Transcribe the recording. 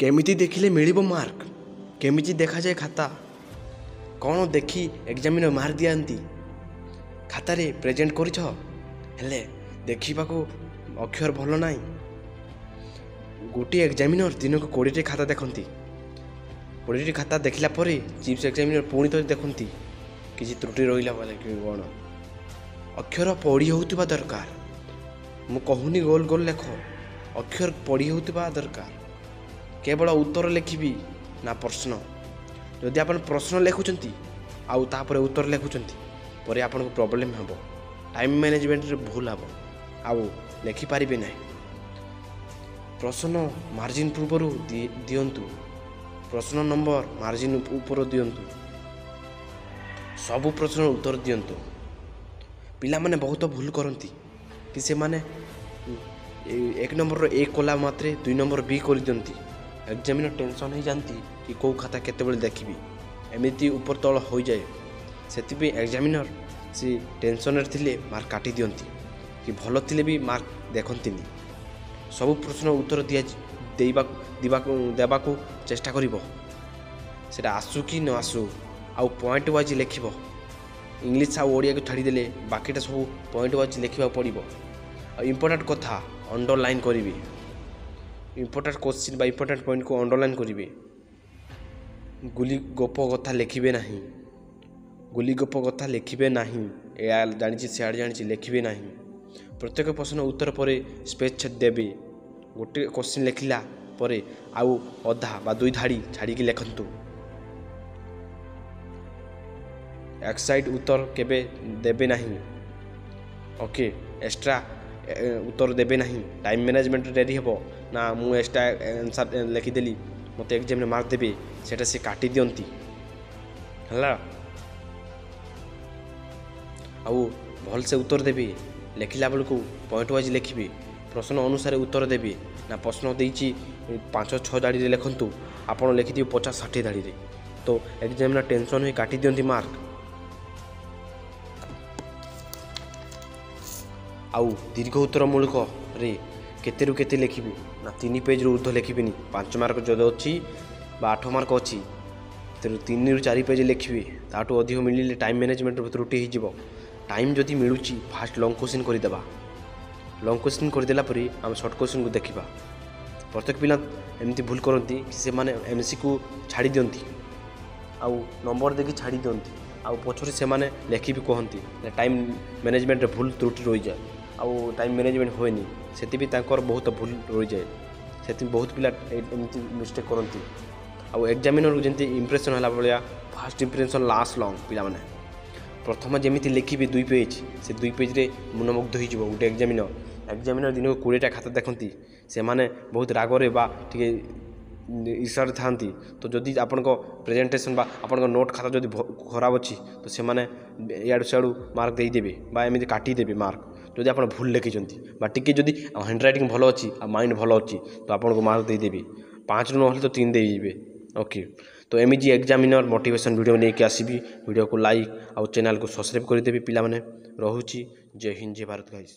केमिति देखिले मिलिबो मार्क केमिति देखा जाए खाता कौन देखी एग्जामिनर मार दियांती खातारे प्रेजेंट करिछ हेले देखिबाको अक्षर भल नाई गोटे एग्जामिनर दिन को 20 खाता देखती 20 खाता देखला परे चीफ एग्जामिनर पुणी तो देखती किसी त्रुटि रहिला बोले कि कौन अक्षर पढ़ी होउतबा दरकार मु कहूनी गोल गोल लेख अक्षर पढ़ी होउतबा दरकार केवल उत्तर लिखिबी ना प्रश्न जदि आप प्रश्न लिखुंट आउ तापर उत्तर लिखुंट पर आपन को प्रॉब्लम हम टाइम मैनेजमेंट रे भूल हम आउ लिखिपारे ना प्रश्न मार्जिन पूर्वर दिंतु प्रश्न नंबर मार्जिन ऊपर दिंतु सबु प्रश्न उत्तर दिंतु पिला माने बहुत भूल करती कि से माने 1 नंबर ए कला मात्रे 2 नंबर बी कर दिंती एग्जामिनर टेंशन हो जाती कि कौ खाता केते देखी एमती ऊपर तल हो जाए से एग्जामिनर से टेंशन थिले मार्क काटी दियंती कि भल थिले भी मार्क देखती सब प्रश्न उत्तर देवा को चेष्टा करिबो सेटा आसु कि न आसु आउ पॉइंट वाइज लिखिबो इंग्लिश आउ ओडिया को छाड़ीदेले बाकीटा सब पॉइंट वाइज लिखा पड़ो इंपोर्टेंट कथा अंडरलाइन करी इंपोर्टेंट क्वेश्चन बा इंपोर्टेंट पॉइंट को अंडरलाइन करेंगे गुली गप कथा लिखे ना गुली गप कथा लिखे ना या जानी सियाड़े जानी लिखे ना प्रत्येक प्रश्न उत्तर पर स्पेस देवे गोटे क्वेश्चन लिखला परे आउ अधा बा 2 धाड़ी छाड़ी लिखतु एक साइड उत्तर केबे देवे ना ओके एक्स्ट्रा उत्तर देवे ना टाइम मैनेजमेंट रेडी हे ना मु एक्स्ट्रा आंसर लिखिदेली मत एग्जाम मार्क देवे सेटा से काटी दियंती हला आउ भल से उत्तर देवे लिखला बेलू पॉइंट वाइज लिखिए प्रश्न अनुसार उत्तर देवे ना प्रश्न देती 5-6 धाड़ी लिखतु आपड़ लिखिदे 50-60 धाड़ी तो एग्जामिनर टेंशन हो काटी दियंती मार्क आउ दीर्घ उत्तर मूलक रे केते रु केते लिखिबी ना 3 पेज रु ऊर्ध्व लिखिबिनी 5 मार्क जद अच्छी 8 मार्क अच्छी 3 रु 4 पेज लिखिबी ताठू अधिक मिलिले टाइम मैनेजमेंट त्रुटि हो टाइम जदि मिलूची फास्ट लॉन्ग क्वेश्चन करदेबा लॉन्ग क्वेश्चन करदेला परे आम शॉर्ट क्वेश्चन को देखा प्रत्येक पिला एमती भूल करती से माने एमसी को छाड़ी दियंती आउ नंबर देखि छाड़ी दियंती आउ पछरे से माने लेखि भी कहती टाइम मैनेजमेंट भूल त्रुटि रही जाए आउ टाइम मैनेजमेंट होएनी सेति भी तांकर बहुत भूल रही जाए सेति बहुत पिला एमती मिस्टेक करती आउ एग्जामिनर जंती इंप्रेशन होला भलिया फास्ट इंप्रेशन लास्ट लॉन्ग पिला माने प्रथम जमी लिखिबे 2 पेज से 2 पेज रे मनमुग्ध हो गोटे एग्जामिनर दिन को 20टा खाता देखती से माने बहुत रागरे बा टिके ईर्षार था तो जदि आपण प्रेजेंटेशन बा आपण नोट खाता जदि खराब अच्छी तो से माने याडू सियाडू मार्क देदेवे बा एमती काटिदेवे मार्क जदि आप भूल लिखिंट बा टिके जदि हैंड रईटिंग भल अच्छी माइंड भल अच्छी तो आपन को मार्क देदेवे 5 रु ना तो 3 देदेवे ओके तो एमजी एग्जामिनर मोटिवेशन वीडियो लेके आसबि वीडियो को लाइक आउ चैनल को सब्सक्राइब करदेवी पिला माने रहुची जय हिंद जय भारत गाइस।